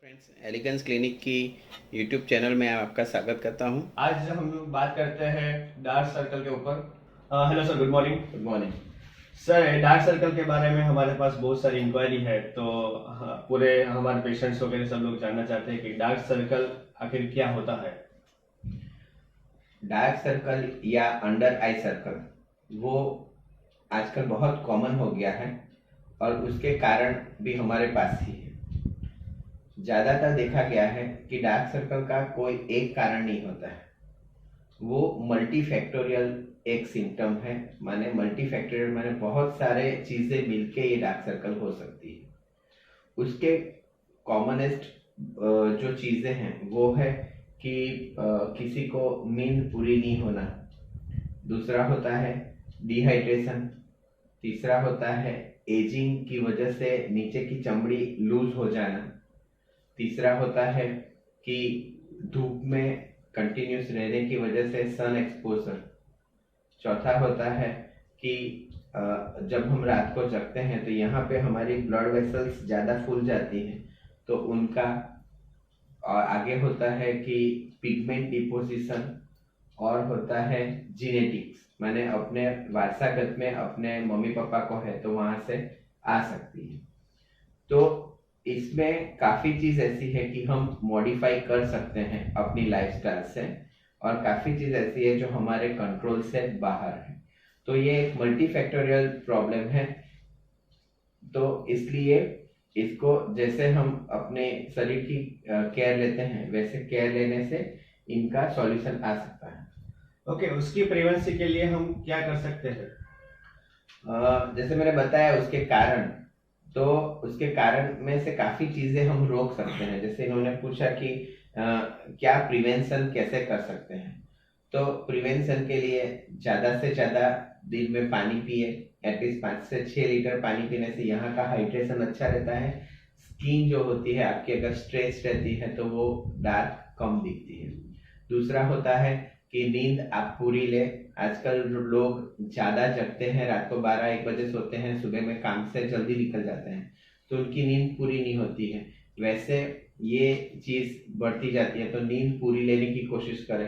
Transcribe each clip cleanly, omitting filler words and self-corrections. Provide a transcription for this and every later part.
Friends, elegance clinic की YouTube channel में आपका स्वागत करता हूं। आज हम लोग बात करते हैं डार्क सर्कल के ऊपर। Hello sir, good morning. Good morning. Sir, dark circle के बारे में हमारे पास बहुत सारी इंक्वायरी है, तो पूरे हमारे पेशेंट्स वगैरह सब लोग जानना चाहते हैं कि डार्क सर्कल आखिर क्या होता है। डार्क सर्कल या अंडर आई सर्कल वो आजकल बहुत कॉमन हो गया है और उसके कारण भी हमारे पास ही है। ज़्यादातर देखा गया है कि डार्क सर्कल का कोई एक कारण नहीं होता है, वो मल्टी फैक्टोरियल एक सिम्टम है। माने मल्टी फैक्टोरियल माने बहुत सारे चीज़ें मिलके ये डार्क सर्कल हो सकती है। उसके कॉमनेस्ट जो चीज़ें हैं वो है कि किसी को नींद पूरी नहीं होना, दूसरा होता है डिहाइड्रेशन, तीसरा होता है एजिंग की वजह से नीचे की चमड़ी लूज हो जाना, तीसरा होता है कि धूप में कंटिन्यूस रहने की वजह से सन एक्सपोजर, चौथा होता है कि जब हम रात को जगते हैं तो यहाँ पे हमारी ब्लड वेसल्स ज़्यादा फूल जाती हैं तो उनका, और आगे होता है कि पिगमेंट डिपोजिशन, और होता है जीनेटिक्स, माने अपने वारसागत में अपने मम्मी पापा को है तो वहाँ से आ सकती है। तो इसमें काफ़ी चीज़ ऐसी है कि हम मॉडिफाई कर सकते हैं अपनी लाइफस्टाइल से, और काफ़ी चीज़ ऐसी है जो हमारे कंट्रोल से बाहर है। तो ये एक मल्टी फैक्टोरियल प्रॉब्लम है। तो इसलिए इसको जैसे हम अपने शरीर की केयर लेते हैं वैसे केयर लेने से इनका सॉल्यूशन आ सकता है। ओके, उसकी प्रिवेंसी के लिए हम क्या कर सकते हैं? जैसे मैंने बताया उसके कारण, तो उसके कारण में से काफ़ी चीज़ें हम रोक सकते हैं। जैसे इन्होंने पूछा कि क्या प्रिवेंशन कैसे कर सकते हैं, तो प्रिवेंशन के लिए ज़्यादा से ज़्यादा दिन में पानी पिए। एटलीस्ट 5 से 6 लीटर पानी पीने से यहाँ का हाइड्रेशन अच्छा रहता है। स्किन जो होती है आपकी अगर स्ट्रेस रहती है तो वो डार्क कम दिखती है। दूसरा होता है कि नींद आप पूरी ले। आजकल लोग ज़्यादा जगते हैं, रात को 12-1 बजे सोते हैं, सुबह में काम से जल्दी निकल जाते हैं तो उनकी नींद पूरी नहीं होती है। वैसे ये चीज़ बढ़ती जाती है, तो नींद पूरी लेने की कोशिश करें।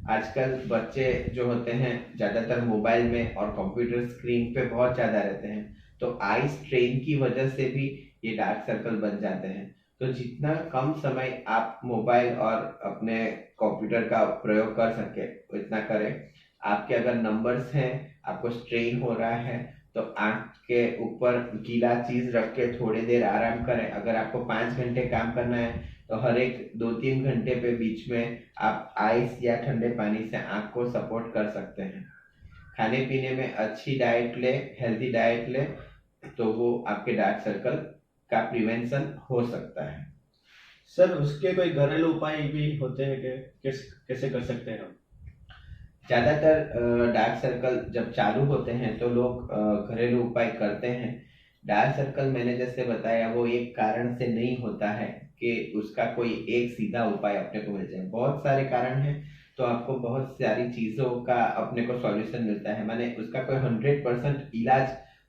आजकल बच्चे जो होते हैं ज़्यादातर मोबाइल में और कंप्यूटर स्क्रीन पे बहुत ज़्यादा रहते हैं, तो आई स्ट्रेन की वजह से भी ये डार्क सर्कल बन जाते हैं। तो जितना कम समय आप मोबाइल और अपने कंप्यूटर का प्रयोग कर सके उतना करें। आपके अगर नंबर्स हैं, आपको स्ट्रेन हो रहा है, तो आंख के ऊपर गीला चीज रख के थोड़ी देर आराम करें। अगर आपको 5 घंटे काम करना है तो हर एक 2-3 घंटे पे बीच में आप आइस या ठंडे पानी से आंख को सपोर्ट कर सकते हैं। खाने पीने में अच्छी डाइट ले, हेल्दी डाइट ले, तो वो आपके डार्क सर्कल का प्रिवेंशन हो सकता है। सर, उसके कोई घरेलू उपाय भी होते हैं कि कैसे कर सकते हैं हम? ज़्यादातर डार्क सर्कल जब चालू होते हैं तो लोग घरेलू उपाय करते हैं। डार्क सर्कल मैंने जैसे बताया वो एक कारण से नहीं होता है कि उसका कोई एक सीधा उपाय अपने को मिल जाए। बहुत सारे कारण हैं, तो आपको बहुत सारी चीज़ों का अपने को सॉल्यूशन मिलता है। माने उसका कोई 100% इलाज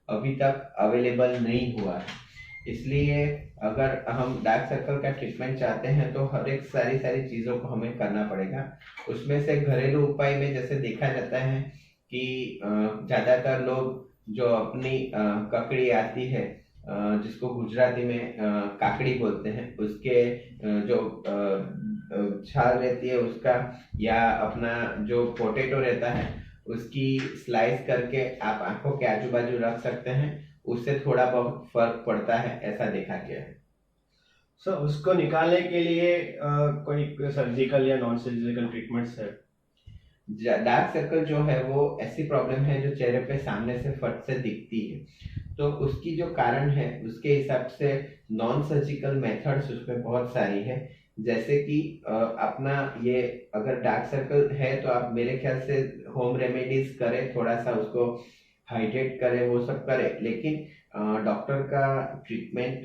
अभी तक अवेलेबल नहीं हुआ है। इसलिए अगर हम डार्क सर्कल का ट्रीटमेंट चाहते हैं तो हर एक सारी सारी चीज़ों को हमें करना पड़ेगा। उसमें से घरेलू उपाय में जैसे देखा जाता है कि ज़्यादातर लोग जो अपनी ककड़ी आती है, जिसको गुजराती में काकड़ी बोलते हैं, उसके जो छाल रहती है उसका, या अपना जो पोटैटो रहता है उसकी स्लाइस करके आप आंखों के आजू बाजू रख सकते हैं। उससे थोड़ा बहुत फर्क पड़ता है, ऐसा देखा गया है। सर, उसको निकालने के लिए कोई सर्जिकल या नॉन सर्जिकल ट्रीटमेंट्स है? डार्क सर्कल जो है वो ऐसी प्रॉब्लम है जो चेहरे पे सामने से फट से दिखती है, तो उसकी जो कारण है उसके हिसाब से नॉन सर्जिकल मेथड्स उसमें बहुत सारी है। जैसे कि अपना ये अगर डार्क सर्कल है तो आप मेरे ख्याल से होम रेमेडीज करें, थोड़ा सा उसको हाइड्रेट करें, वो सब करें, लेकिन डॉक्टर का ट्रीटमेंट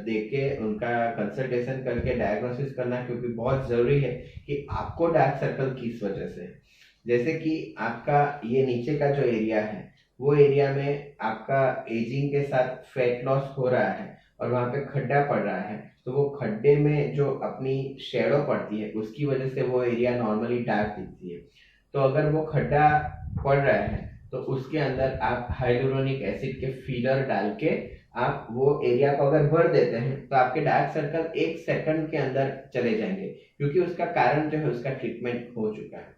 देके उनका कंसल्टेशन करके डायग्नोसिस करना क्योंकि बहुत ज़रूरी है कि आपको डार्क सर्कल किस वजह से है। जैसे कि आपका ये नीचे का जो एरिया है वो एरिया में आपका एजिंग के साथ फैट लॉस हो रहा है और वहां पे खड्डा पड़ रहा है, तो वो खड्डे में जो अपनी शेडो पड़ती है उसकी वजह से वो एरिया नॉर्मली डार्क दिखती है। तो अगर वो खड्डा पड़ रहा है तो उसके अंदर आप हाइलुरोनिक एसिड के फिलर डाल के आप वो एरिया को अगर भर देते हैं तो आपके डार्क सर्कल 1 सेकंड के अंदर चले जाएंगे, क्योंकि उसका कारण जो है उसका ट्रीटमेंट हो चुका है।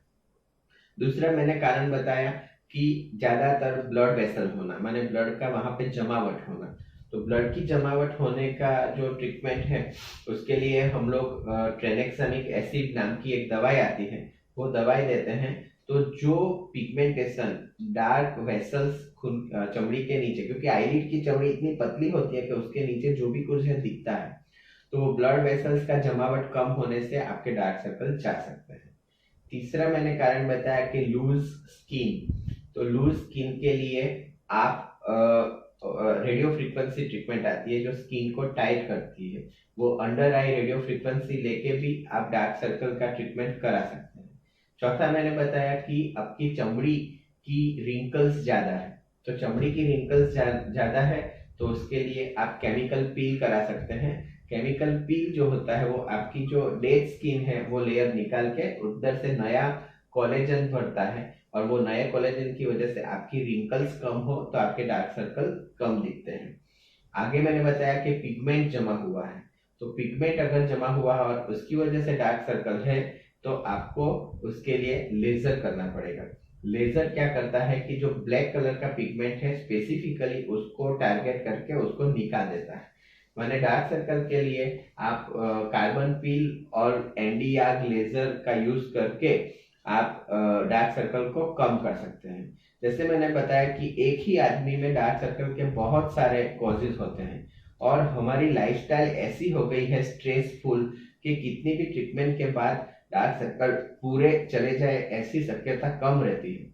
दूसरा मैंने कारण बताया कि ज्यादातर ब्लड वेसल होना, माने ब्लड का वहां पे जमावट होना। तो ब्लड की जमावट होने का जो ट्रीटमेंट है उसके लिए हम लोग ट्रेनेक्सामिक एसिड नाम की एक दवाई आती है, वो दवाई देते हैं। तो जो पिगमेंटेशन डार्क वेसल्स खून चमड़ी के नीचे, क्योंकि आईलिड की चमड़ी इतनी पतली होती है कि उसके नीचे जो भी कुछ है दिखता है, तो वो ब्लड वेसल्स का जमावट कम होने से आपके डार्क सर्कल जा सकते हैं। तीसरा मैंने कारण बताया कि लूज स्किन। तो लूज स्किन के लिए आप रेडियो फ्रीक्वेंसी ट्रीटमेंट आती है जो स्किन को टाइट करती है, वो अंडर आई रेडियो फ्रीक्वेंसी लेके भी आप डार्क सर्कल का ट्रीटमेंट करा सकते हैं। चौथा मैंने बताया कि आपकी चमड़ी की रिंकल्स ज्यादा है, तो चमड़ी की रिंकल्स ज्यादा है तो उसके लिए आप केमिकल पील करा सकते हैं। केमिकल पील जो होता है वो आपकी जो डेड स्किन है वो लेयर निकाल के उधर से नया कोलेजन भरता है, और वो नए कोलेजन की वजह से आपकी रिंकल्स कम हो तो आपके डार्क सर्कल कम दिखते हैं। आगे मैंने बताया कि पिगमेंट जमा हुआ है, तो पिगमेंट अगर जमा हुआ है और उसकी वजह से डार्क सर्कल है तो आपको उसके लिए लेजर करना पड़ेगा। लेजर क्या करता है कि जो ब्लैक कलर का पिगमेंट है स्पेसिफिकली उसको टारगेट करके उसको निकाल देता है। माने डार्क सर्कल के लिए आप कार्बन पील और एनडीआर लेजर का यूज करके आप डार्क सर्कल को कम कर सकते हैं। जैसे मैंने बताया कि एक ही आदमी में डार्क सर्कल के बहुत सारे कॉजेज होते हैं, और हमारी लाइफस्टाइल ऐसी हो गई है स्ट्रेसफुल कि कितनी भी ट्रीटमेंट के बाद डार्क सर्कल पूरे चले जाए ऐसी शक्यता कम रहती है।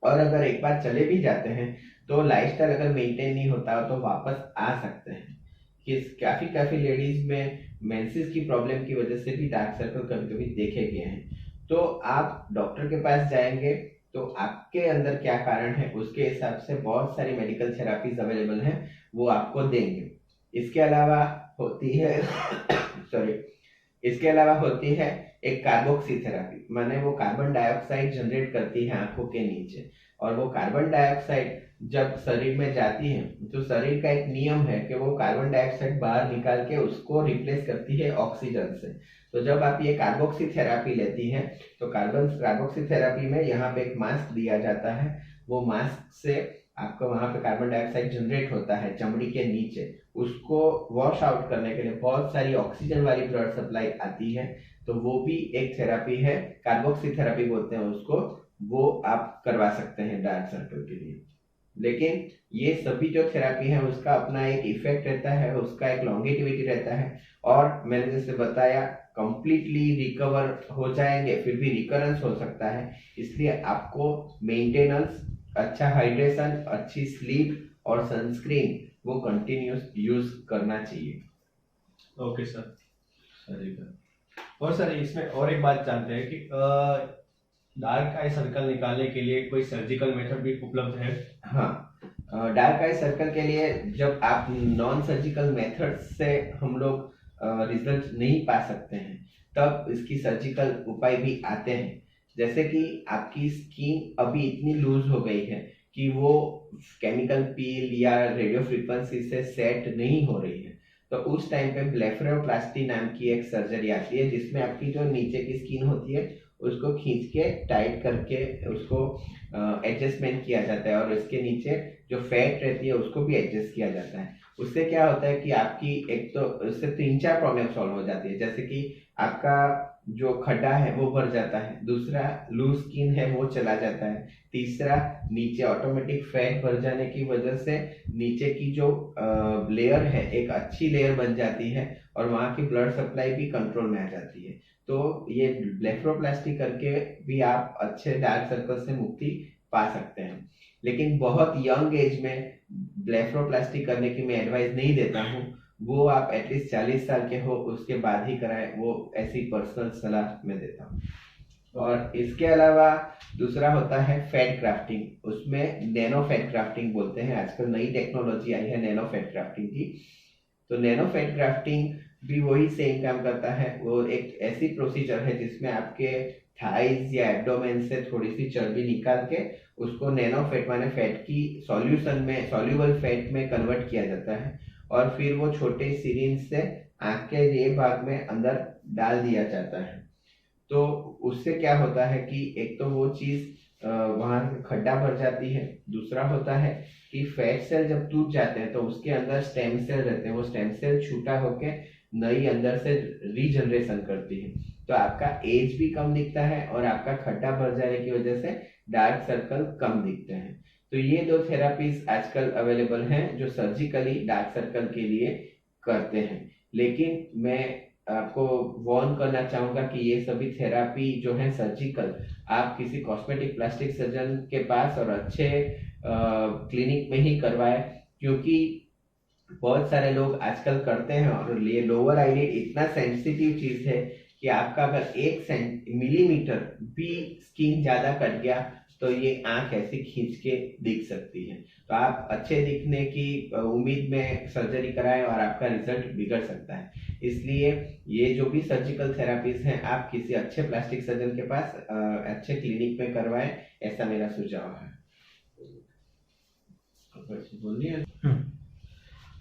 और अगर एक बार चले भी जाते हैं तो लाइफस्टाइल अगर मेंटेन नहीं होता तो वापस आ सकते हैं। कि काफी लेडीज में मेंसेस की प्रॉब्लम की वजह से भी डार्क सर्कल कभी कभी देखे गए हैं। तो आप डॉक्टर के पास जाएंगे तो आपके अंदर क्या कारण है उसके हिसाब से बहुत सारी मेडिकल थेरापीज अवेलेबल हैं, वो आपको देंगे। इसके अलावा होती है सॉरी इसके अलावा होती है एक कार्बोक्सी थेरापी, माने वो कार्बन डाइऑक्साइड जनरेट करती है आंखों के नीचे, और वो कार्बन डाइऑक्साइड जब शरीर में जाती है तो शरीर का एक नियम है कि वो कार्बन डाइऑक्साइड बाहर निकाल के उसको रिप्लेस करती है ऑक्सीजन से। तो जब आप ये कार्बोक्सी थेरापी लेती हैं तो कार्बोक्सी थेरापी में यहाँ पे एक मास्क दिया जाता है, वो मास्क से आपको वहां पे कार्बन डाइऑक्साइड जनरेट होता है चमड़ी के नीचे, उसको वॉश आउट करने के लिए बहुत सारी ऑक्सीजन वाली ब्लड सप्लाई आती है। तो वो भी एक थेरापी है, कार्बोक्सी थेरापी बोलते हैं उसको, वो आप करवा सकते हैं डार्क सर्कल के लिए। लेकिन ये सभी जो थेरापी है उसका अपना एक इफेक्ट रहता है, उसका एक लॉन्गेटिविटी रहता है, और मैंने जैसे बताया कंप्लीटली रिकवर हो जाएंगे फिर भी रिकरेंस हो सकता है। इसलिए आपको मेंटेनेंस, अच्छा हाइड्रेशन, अच्छी स्लीप और सनस्क्रीन वो कंटिन्यूस यूज करना चाहिए। Okay sir. और सर इसमें और एक बात जानते हैं कि डार्क आई सर्कल निकालने के लिए कोई सर्जिकल मेथड भी उपलब्ध है? हाँ, डार्क आई सर्कल के लिए जब आप नॉन सर्जिकल मेथड से हम लोग रिजल्ट नहीं पा सकते हैं तब इसकी सर्जिकल उपाय भी आते हैं। जैसे कि आपकी स्किन अभी इतनी लूज हो गई है कि वो केमिकल पील या रेडियो फ्रीक्वेंसी से सेट नहीं हो रही है, तो उस टाइम पे ब्लेफरोप्लास्टी नाम की एक सर्जरी आती है जिसमें आपकी जो नीचे की स्किन होती है उसको खींच के टाइट करके उसको एडजस्टमेंट किया जाता है, और इसके नीचे जो फैट रहती है उसको भी एडजस्ट किया जाता है। उससे क्या होता है कि आपकी एक तो उससे 3-4 प्रॉब्लम सॉल्व हो जाती है, जैसे कि आपका जो खड्डा है वो भर जाता है, दूसरा लूज स्किन है वो चला जाता है, तीसरा नीचे ऑटोमेटिक फैट भर जाने की वजह से नीचे की जो लेयर है एक अच्छी लेयर बन जाती है और वहाँ की ब्लड सप्लाई भी कंट्रोल में आ जाती है। तो ये ब्लेफरोप्लास्टी करके भी आप अच्छे डार्क सर्कल से मुक्ति पा सकते हैं। लेकिन बहुत यंग एज में ब्लेफरोप्लास्टी करने की मैं एडवाइस नहीं देता हूँ, वो आप एटलीस्ट 40 साल के हो उसके बाद ही कराएं, वो ऐसी पर्सनल सलाह मैं देता हूँ। और इसके अलावा दूसरा होता है फैट ग्राफ्टिंग, उसमें नैनो फैट ग्राफ्टिंग बोलते हैं, आजकल नई टेक्नोलॉजी आई है नैनो फैट ग्राफ्टिंग की। तो नैनो फैट ग्राफ्टिंग भी वही सेम काम करता है। वो एक ऐसी प्रोसीजर है जिसमें आपके थाइज या एब्डोमेन से थोड़ी सी चर्बी निकाल के उसको नैनो फैट माने फैट की सॉल्यूशन में, सॉल्यूबल फैट में कन्वर्ट किया जाता है और फिर वो छोटे सिरिंज से आँख के ये भाग में अंदर डाल दिया जाता है। तो उससे क्या होता है कि एक तो वो चीज़ वहाँ खड्डा भर जाती है, दूसरा होता है कि फैट सेल जब टूट जाते हैं तो उसके अंदर स्टेम सेल रहते हैं, वो स्टेम सेल छूटा होके नई अंदर से रीजनरेशन करती है। तो आपका एज भी कम दिखता है और आपका खड्डा भर जाने की वजह से डार्क सर्कल कम दिखते हैं। तो ये दो थेरापीज आजकल अवेलेबल हैं जो सर्जिकली डार्क सर्कल के लिए करते हैं। लेकिन मैं आपको वार्न करना चाहूँगा कि ये सभी थेरापी जो है सर्जिकल, आप किसी कॉस्मेटिक प्लास्टिक सर्जन के पास और अच्छे क्लिनिक में ही करवाएं, क्योंकि बहुत सारे लोग आजकल करते हैं और ये लोअर आईलिड इतना सेंसिटिव चीज है कि आपका अगर 1 मिलीमीटर भी स्किन ज्यादा कट गया तो ये आंख ऐसी खींच के दिख सकती है। तो आप अच्छे दिखने की उम्मीद में सर्जरी कराएं और आपका रिजल्ट बिगड़ सकता है। इसलिए ये जो भी सर्जिकल थेरापीज हैं आप किसी अच्छे प्लास्टिक सर्जन के पास अच्छे क्लिनिक में करवाएं, ऐसा मेरा सुझाव है। बोलिए।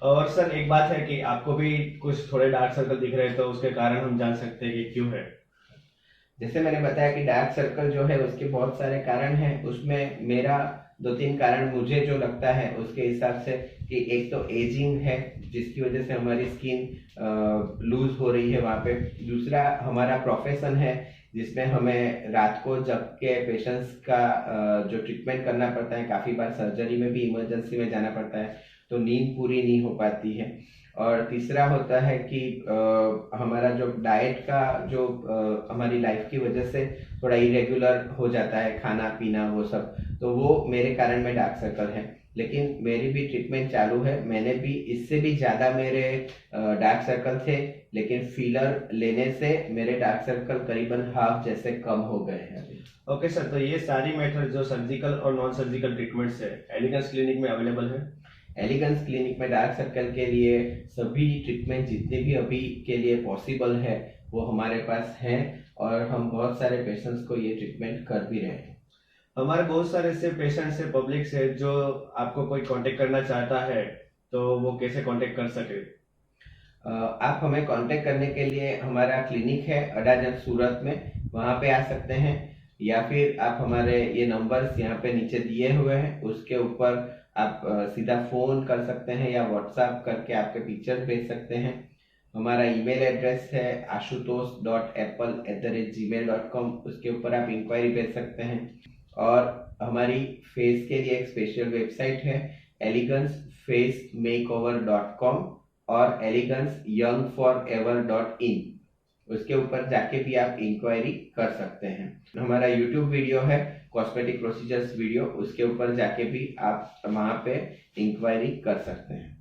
और सर एक बात है कि आपको भी कुछ थोड़े डार्क सर्कल दिख रहे हैं, तो उसके कारण हम जान सकते हैं कि क्यों है। जैसे मैंने बताया कि डार्क सर्कल जो है उसके बहुत सारे कारण हैं, उसमें मेरा 2-3 कारण मुझे जो लगता है उसके हिसाब से कि एक तो एजिंग है जिसकी वजह से हमारी स्किन लूज हो रही है वहाँ पे। दूसरा हमारा प्रोफेशन है जिसमें हमें रात को जग के पेशेंट्स का जो ट्रीटमेंट करना पड़ता है, काफ़ी बार सर्जरी में भी इमरजेंसी में जाना पड़ता है, तो नींद पूरी नहीं हो पाती है। और तीसरा होता है कि हमारा जो डाइट का जो हमारी लाइफ की वजह से थोड़ा इरेगुलर हो जाता है खाना पीना वो सब, तो वो मेरे कारण में डार्क सर्कल है। लेकिन मेरी भी ट्रीटमेंट चालू है, मैंने भी इससे भी ज़्यादा मेरे डार्क सर्कल थे, लेकिन फिलर लेने से मेरे डार्क सर्कल करीबन हाफ जैसे कम हो गए हैं अभी। ओके सर, तो ये सारी मेथड जो सर्जिकल और नॉन सर्जिकल ट्रीटमेंट्स है एलिगेंस क्लिनिक में अवेलेबल है। एलिगेंस क्लिनिक में डार्क सर्कल के लिए सभी ट्रीटमेंट जितने भी अभी के लिए पॉसिबल है वो हमारे पास हैं और हम बहुत सारे पेशेंट्स को ये ट्रीटमेंट कर भी रहे हैं। हमारे बहुत सारे ऐसे पेशेंट्स है, पब्लिक से, जो आपको कोई कांटेक्ट करना चाहता है तो वो कैसे कांटेक्ट कर सके? आप हमें कांटेक्ट करने के लिए हमारा क्लिनिक है अडाजन सूरत में, वहाँ पे आ सकते हैं, या फिर आप हमारे ये नंबर्स यहाँ पे नीचे दिए हुए हैं उसके ऊपर आप सीधा फ़ोन कर सकते हैं या व्हाट्सएप करके आपके पिक्चर भेज सकते हैं। हमारा ईमेल एड्रेस है ashutosh.apple@gmail.com, उसके ऊपर आप इंक्वायरी भेज सकते हैं। और हमारी फेस के लिए एक स्पेशल वेबसाइट है elegancefacemakeover.com और eleganceyoungforever.in, उसके ऊपर जाके भी आप इंक्वायरी कर सकते हैं। हमारा यूट्यूब वीडियो है कॉस्मेटिक प्रोसीजर्स वीडियो, उसके ऊपर जाके भी आप वहाँ पे इंक्वायरी कर सकते हैं।